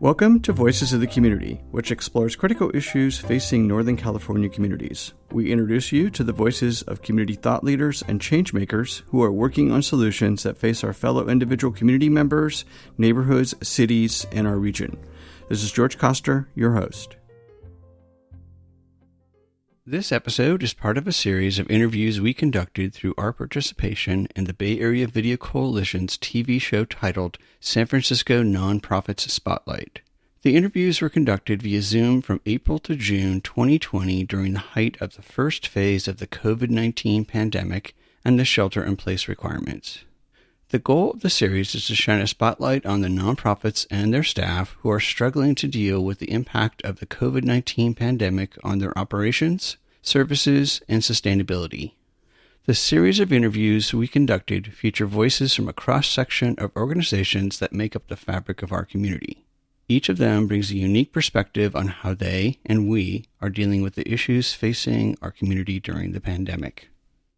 Welcome to Voices of the Community, which explores critical issues facing Northern California communities. We introduce you to the voices of community thought leaders and changemakers who are working on solutions that face our fellow individual community members, neighborhoods, cities, and our region. This is George Koster, your host. This episode is part of a series of interviews we conducted through our participation in the Bay Area Video Coalition's TV show titled San Francisco Nonprofits Spotlight. The interviews were conducted via Zoom from April to June 2020 during the height of the first phase of the COVID-19 pandemic and the shelter-in-place requirements. The goal of the series is to shine a spotlight on the nonprofits and their staff who are struggling to deal with the impact of the COVID-19 pandemic on their operations, services, and sustainability. The series of interviews we conducted feature voices from a cross-section of organizations that make up the fabric of our community. Each of them brings a unique perspective on how they and we are dealing with the issues facing our community during the pandemic.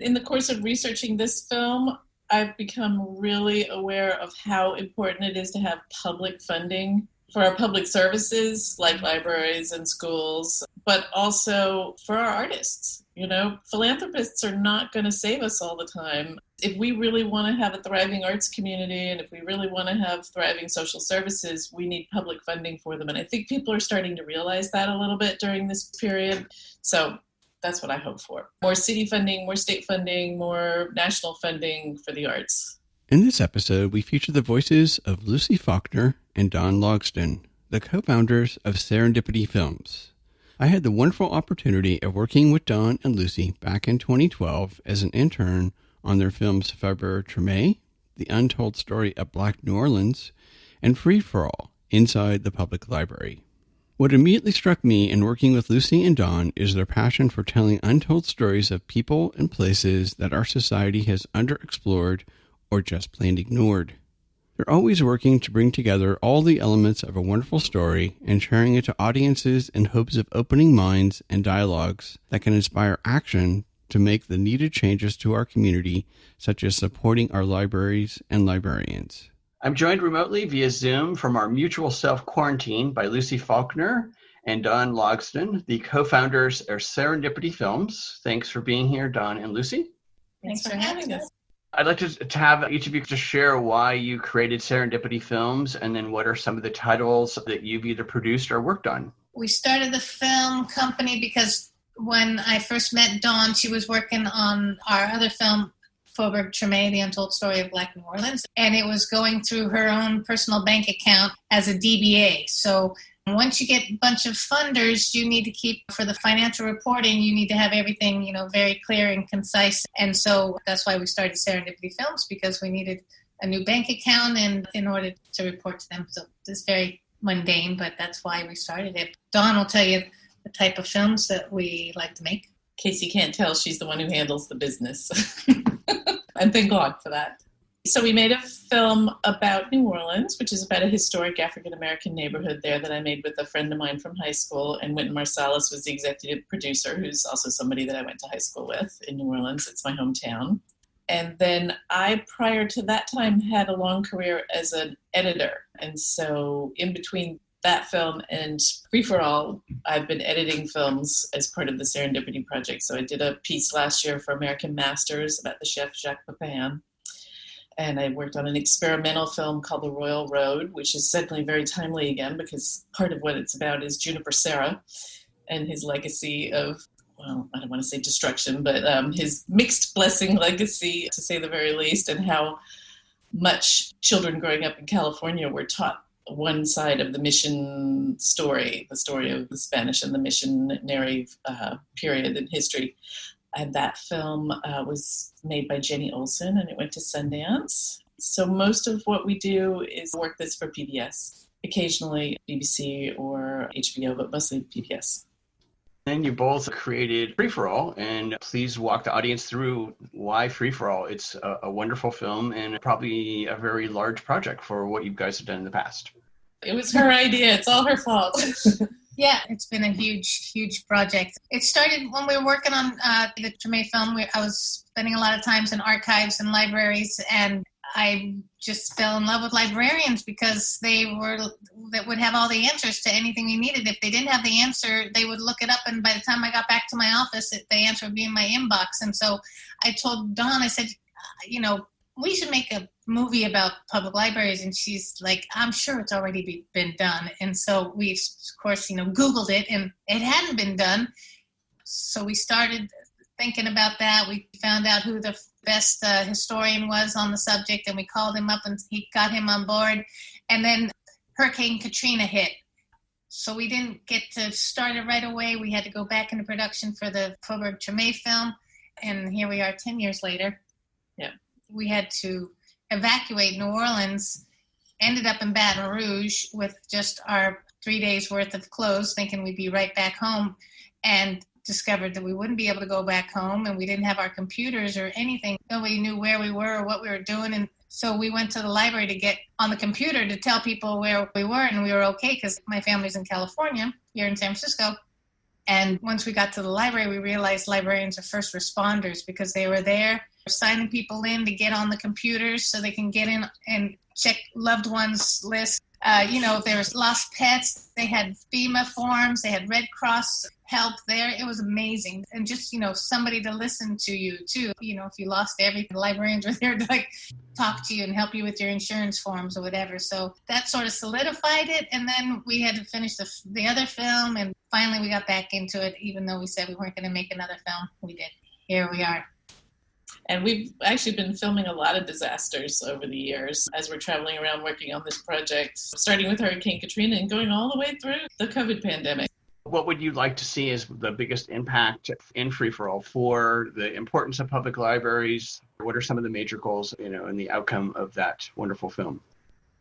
In the course of researching this film, I've become really aware of how important it is to have public funding for our public services like libraries and schools, but also for our artists. You know, philanthropists are not going to save us all the time. If we really want to have a thriving arts community and if we really want to have thriving social services, we need public funding for them. And I think people are starting to realize that a little bit during this period. So that's what I hope for. More city funding, more state funding, more national funding for the arts. In this episode, we feature the voices of Lucie Faulknor and Dawn Logsdon, the co-founders of Serendipity Films. I had the wonderful opportunity of working with Dawn and Lucie back in 2012 as an intern on their films Faubourg Treme, The Untold Story of Black New Orleans, and Free for All, Inside the Public Library. What immediately struck me in working with Lucie and Dawn is their passion for telling untold stories of people and places that our society has underexplored or just plain ignored. They're always working to bring together all the elements of a wonderful story and sharing it to audiences in hopes of opening minds and dialogues that can inspire action to make the needed changes to our community, such as supporting our libraries and librarians. I'm joined remotely via Zoom from our mutual self-quarantine by Lucie Faulknor and Dawn Logsdon, the co-founders of Serendipity Films. Thanks for being here, Dawn and Lucie. Thanks for having us. I'd like to have each of you just share why you created Serendipity Films and then what are some of the titles that you've either produced or worked on. We started the film company because when I first met Dawn, she was working on our other film, Faubourg Treme, The Untold Story of Black New Orleans, and it was going through her own personal bank account as a DBA. So once you get a bunch of funders, you need to keep, for the financial reporting, you need to have everything, very clear and concise. And so that's why we started Serendipity Films, because we needed a new bank account and in order to report to them. So it's very mundane, but that's why we started it. Dawn will tell you the type of films that we like to make. In case you can't tell, she's the one who handles the business. And thank God for that. So we made a film about New Orleans, which is about a historic African-American neighborhood there that I made with a friend of mine from high school. And Wynton Marsalis was the executive producer, who's also somebody that I went to high school with in New Orleans. It's my hometown. And then I, prior to that time, had a long career as an editor. And so in between that film and Free for All, I've been editing films as part of the Serendipity Project. So I did a piece last year for American Masters about the chef Jacques Pepin. And I worked on an experimental film called The Royal Road, which is suddenly very timely again because part of what it's about is Juniper Serra and his legacy of, well, I don't want to say destruction, but his mixed blessing legacy, to say the very least, and how much children growing up in California were taught one side of the mission story, the story of the Spanish and the missionary period in history. And that film was made by Jenny Olson, and it went to Sundance. So most of what we do is work that's for PBS, occasionally BBC or HBO, but mostly PBS. And you both created Free for All, and please walk the audience through why Free for All. It's a wonderful film and probably a very large project for what you guys have done in the past. It was her idea. It's all her fault. Yeah, it's been a huge, huge project. It started when we were working on the Treme film. I was spending a lot of times in archives and libraries, and I just fell in love with librarians because that would have all the answers to anything we needed. If they didn't have the answer, they would look it up, and by the time I got back to my office, the answer would be in my inbox. And so I told Dawn, I said, we should make a movie about public libraries. And she's like, I'm sure it's already been done. And so we, of course, Googled it, and it hadn't been done. So we started thinking about that. We found out who the best historian was on the subject, and we called him up, and he got him on board. And then Hurricane Katrina hit. So we didn't get to start it right away. We had to go back into production for the Faubourg Treme film. And here we are 10 years later. Yeah. We had to evacuate New Orleans, ended up in Baton Rouge with just our 3 days worth of clothes, thinking we'd be right back home, and discovered that we wouldn't be able to go back home, and we didn't have our computers or anything. Nobody knew where we were or what we were doing. And so we went to the library to get on the computer to tell people where we were, and we were okay because my family's in California, here in San Francisco. And once we got to the library, we realized librarians are first responders because they were there signing people in to get on the computers so they can get in and check loved ones' lists. If there was lost pets, they had FEMA forms, they had Red Cross help there. It was amazing. And just, somebody to listen to you too. If you lost everything, the librarians were there to talk to you and help you with your insurance forms or whatever. So that sort of solidified it. And then we had to finish the other film, and finally we got back into it. Even though we said we weren't going to make another film, we did. Here we are. And we've actually been filming a lot of disasters over the years as we're traveling around working on this project, starting with Hurricane Katrina and going all the way through the COVID pandemic. What would you like to see as the biggest impact in Free for All for the importance of public libraries? What are some of the major goals, and the outcome of that wonderful film?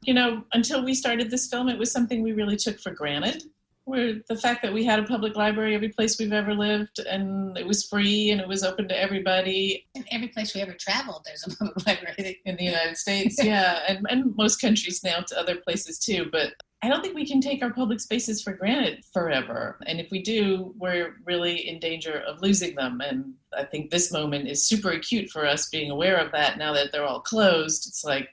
Until we started this film, it was something we really took for granted. Where the fact that we had a public library every place we've ever lived, and it was free and it was open to everybody. In every place we ever traveled, there's a public library. In the United States, yeah, and most countries now to other places too. But I don't think we can take our public spaces for granted forever. And if we do, we're really in danger of losing them. And I think this moment is super acute for us being aware of that now that they're all closed. It's like,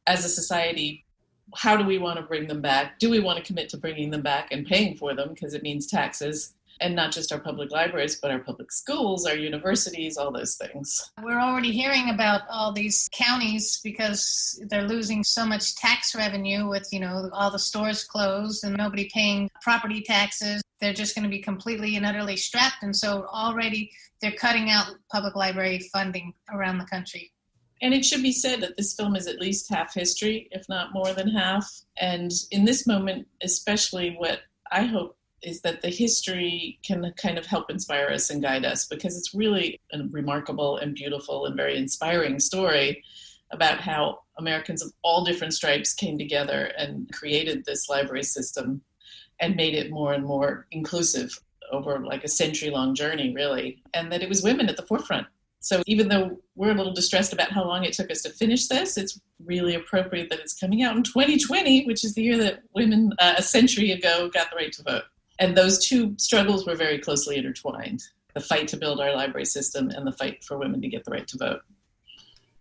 as a society, how do we want to bring them back? Do we want to commit to bringing them back and paying for them because it means taxes? And not just our public libraries, but our public schools, our universities, all those things. We're already hearing about all these counties because they're losing so much tax revenue with, all the stores closed and nobody paying property taxes. They're just going to be completely and utterly strapped. And so already they're cutting out public library funding around the country. And it should be said that this film is at least half history, if not more than half. And in this moment, especially, what I hope is that the history can kind of help inspire us and guide us, because it's really a remarkable and beautiful and very inspiring story about how Americans of all different stripes came together and created this library system and made it more and more inclusive over like a century-long journey, really, and that it was women at the forefront. So even though we're a little distressed about how long it took us to finish this, it's really appropriate that it's coming out in 2020, which is the year that women a century ago got the right to vote. And those two struggles were very closely intertwined, the fight to build our library system and the fight for women to get the right to vote.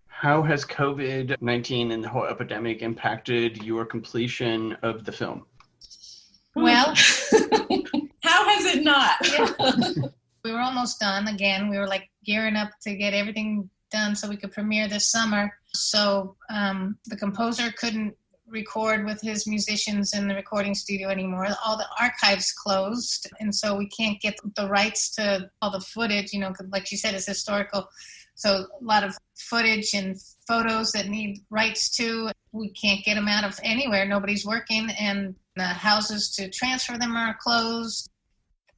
How has COVID-19 and the whole epidemic impacted your completion of the film? Well, how has it not? Yeah. We were almost done. Again, we were gearing up to get everything done so we could premiere this summer. So the composer couldn't record with his musicians in the recording studio anymore. All the archives closed, and so we can't get the rights to all the footage, like you said, it's historical. So a lot of footage and photos that need rights to, we can't get them out of anywhere. Nobody's working, and the houses to transfer them are closed.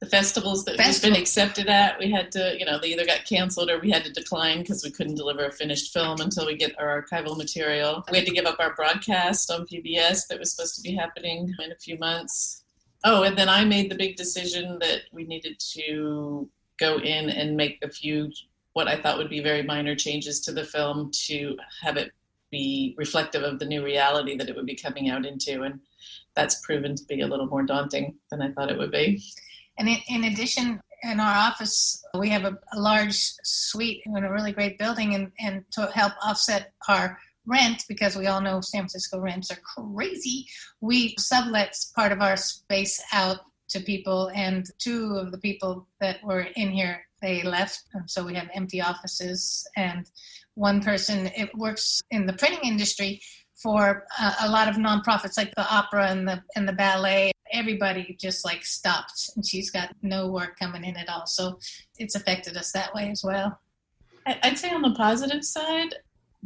The festivals that we've been accepted at, we had to, they either got canceled or we had to decline because we couldn't deliver a finished film until we get our archival material. We had to give up our broadcast on PBS that was supposed to be happening in a few months. Oh, and then I made the big decision that we needed to go in and make a few, what I thought would be very minor changes to the film to have it be reflective of the new reality that it would be coming out into. And that's proven to be a little more daunting than I thought it would be. And in addition, in our office, we have a large suite in a really great building, and to help offset our rent, because we all know San Francisco rents are crazy, we sublet part of our space out to people, and 2 of the people that were in here, they left. And so we have empty offices, and one person, it works in the printing industry for a lot of nonprofits like the opera and the ballet. Everybody just like stopped, and she's got no work coming in at all. So it's affected us that way as well. I'd say on the positive side,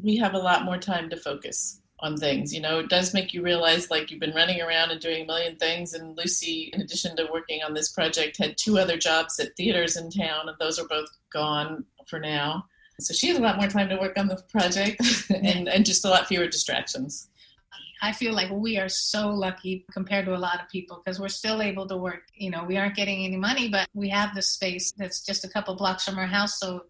we have a lot more time to focus on things. You know, it does make you realize like you've been running around and doing a million things. And Lucie, in addition to working on this project, had 2 other jobs at theaters in town, and those are both gone for now. So she has a lot more time to work on the project and just a lot fewer distractions. I feel like we are so lucky compared to a lot of people, because we're still able to work. You know, we aren't getting any money, but we have the space that's just a couple blocks from our house. So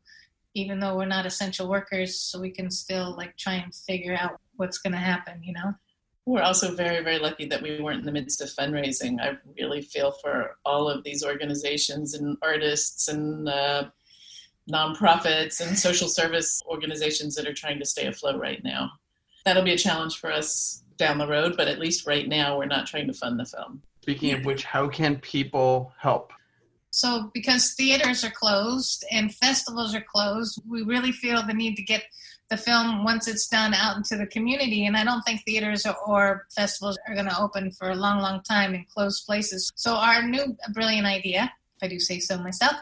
even though we're not essential workers, so we can still like try and figure out what's going to happen, you know? We're also very, very lucky that we weren't in the midst of fundraising. I really feel for all of these organizations and artists and nonprofits and social service organizations that are trying to stay afloat right now. That'll be a challenge for us down the road, but at least right now we're not trying to fund the film. Speaking of which, how can people help? So because theaters are closed and festivals are closed, we really feel the need to get the film, once it's done, out into the community. And I don't think theaters or festivals are going to open for a long, long time in closed places. So our new brilliant idea, if I do say so myself,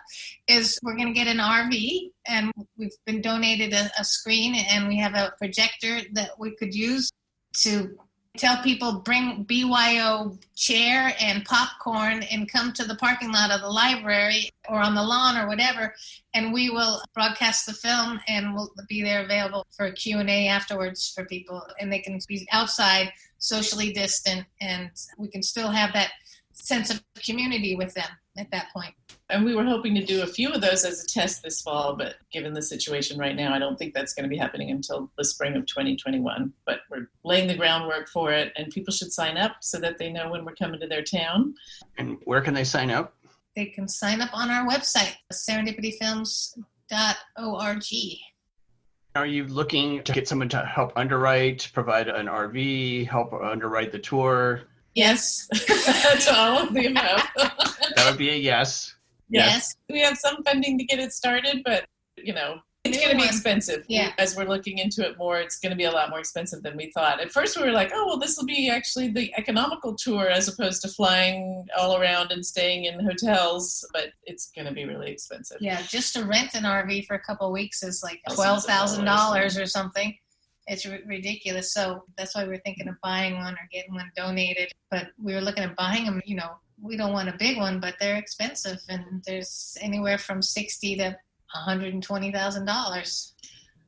is we're going to get an RV, and we've been donated a screen, and we have a projector that we could use to tell people bring BYO chair and popcorn and come to the parking lot of the library or on the lawn or whatever, and we will broadcast the film, and we'll be there available for a Q&A afterwards for people, and they can be outside, socially distant, and we can still have that sense of community with them at that point. And we were hoping to do a few of those as a test this fall, but given the situation right now, I don't think that's going to be happening until the spring of 2021. But we're laying the groundwork for it, and people should sign up so that they know when we're coming to their town. And where can they sign up? They can sign up on our website, serendipityfilms.org. Are you looking to get someone to help underwrite, provide an RV, help underwrite the tour? Yes, to all of the above. That would be a yes. Yes. We have some funding to get it started, but, you know, it's going to be expensive. Yeah. As we're looking into it more, it's going to be a lot more expensive than we thought. At first, we were like, oh, well, this will be actually the economical tour as opposed to flying all around and staying in hotels, but it's going to be really expensive. Yeah, just to rent an RV for a couple of weeks is like $12,000 or something. It's ridiculous. So that's why we're thinking of buying one or getting one donated. But we were looking at buying them, you know, we don't want a big one, but they're expensive. And there's anywhere from $60,000 to $120,000.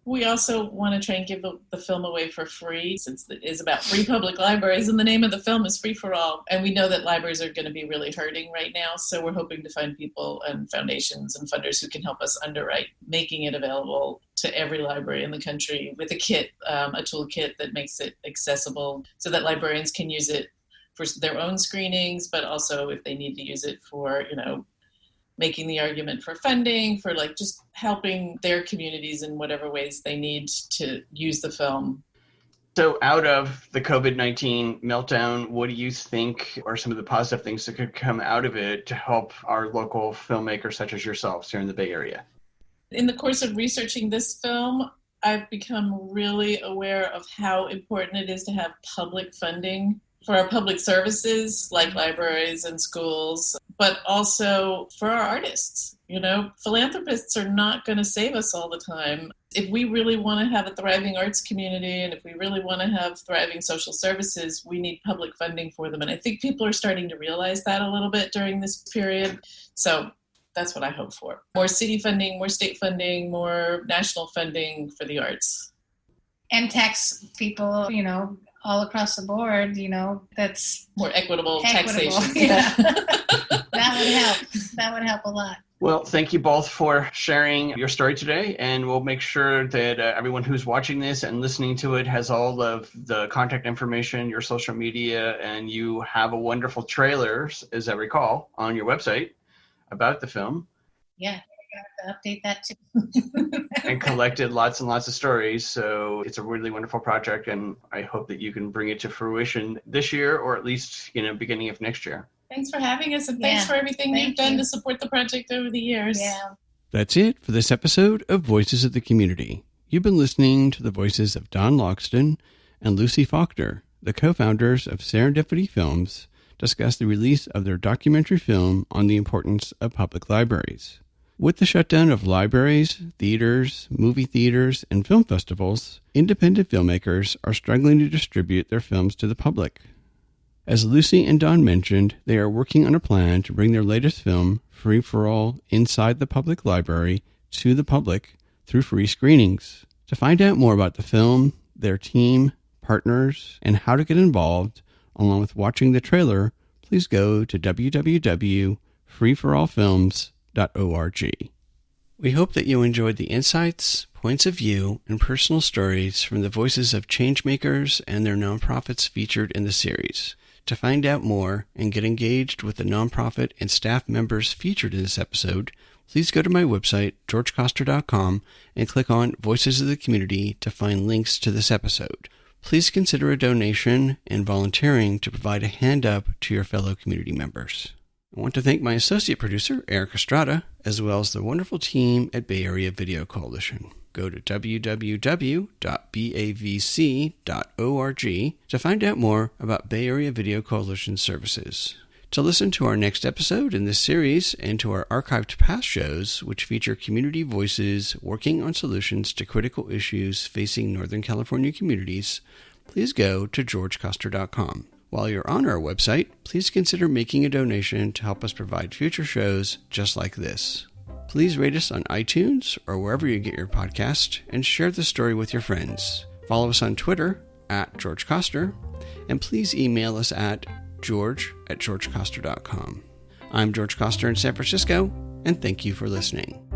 We also want to try and give the film away for free, since it is about free public libraries, and the name of the film is Free for All. And we know that libraries are going to be really hurting right now, so we're hoping to find people and foundations and funders who can help us underwrite making it available to every library in the country with a kit, a toolkit that makes it accessible so that librarians can use it for their own screenings, but also if they need to use it for, you know, making the argument for funding, for like just helping their communities in whatever ways they need to use the film. So out of the COVID-19 meltdown, what do you think are some of the positive things that could come out of it to help our local filmmakers such as yourselves here in the Bay Area? In the course of researching this film, I've become really aware of how important it is to have public funding for our public services like libraries and schools, but also for our artists. You know, philanthropists are not going to save us all the time. If we really want to have a thriving arts community, and if we really want to have thriving social services, we need public funding for them. And I think people are starting to realize that a little bit during this period. So that's what I hope for. More city funding, more state funding, more national funding for the arts. And tax people, you know, all across the board, you know, that's more equitable taxation. Yeah. That would help. That would help a lot. Well, thank you both for sharing your story today, and we'll make sure that everyone who's watching this and listening to it has all of the contact information, your social media, and you have a wonderful trailer, as I recall, on your website about the film. Yeah. have to update that too. And collected lots and lots of stories. So it's a really wonderful project, and I hope that you can bring it to fruition this year, or at least, beginning of next year. Thanks for having us, and thanks for everything you've done to support the project over the years. Yeah. That's it for this episode of Voices of the Community. You've been listening to the voices of Dawn Logsdon and Lucie Faulknor, the co-founders of Serendipity Films, discuss the release of their documentary film on the importance of public libraries. With the shutdown of libraries, theaters, movie theaters, and film festivals, independent filmmakers are struggling to distribute their films to the public. As Lucie and Dawn mentioned, they are working on a plan to bring their latest film, Free for All, Inside the Public Library, to the public through free screenings. To find out more about the film, their team, partners, and how to get involved, along with watching the trailer, please go to www.freeforallfilms.org. We hope that you enjoyed the insights, points of view, and personal stories from the voices of changemakers and their nonprofits featured in the series. To find out more and get engaged with the nonprofit and staff members featured in this episode, please go to my website, georgecoster.com, and click on Voices of the Community to find links to this episode. Please consider a donation and volunteering to provide a hand up to your fellow community members. I want to thank my associate producer, Eric Estrada, as well as the wonderful team at Bay Area Video Coalition. Go to www.bavc.org to find out more about Bay Area Video Coalition services. To listen to our next episode in this series and to our archived past shows, which feature community voices working on solutions to critical issues facing Northern California communities, please go to georgecoster.com. While you're on our website, please consider making a donation to help us provide future shows just like this. Please rate us on iTunes or wherever you get your podcast and share the story with your friends. Follow us on Twitter @GeorgeCoster, and please email us at george@georgecoster.com. I'm George Coster in San Francisco, and thank you for listening.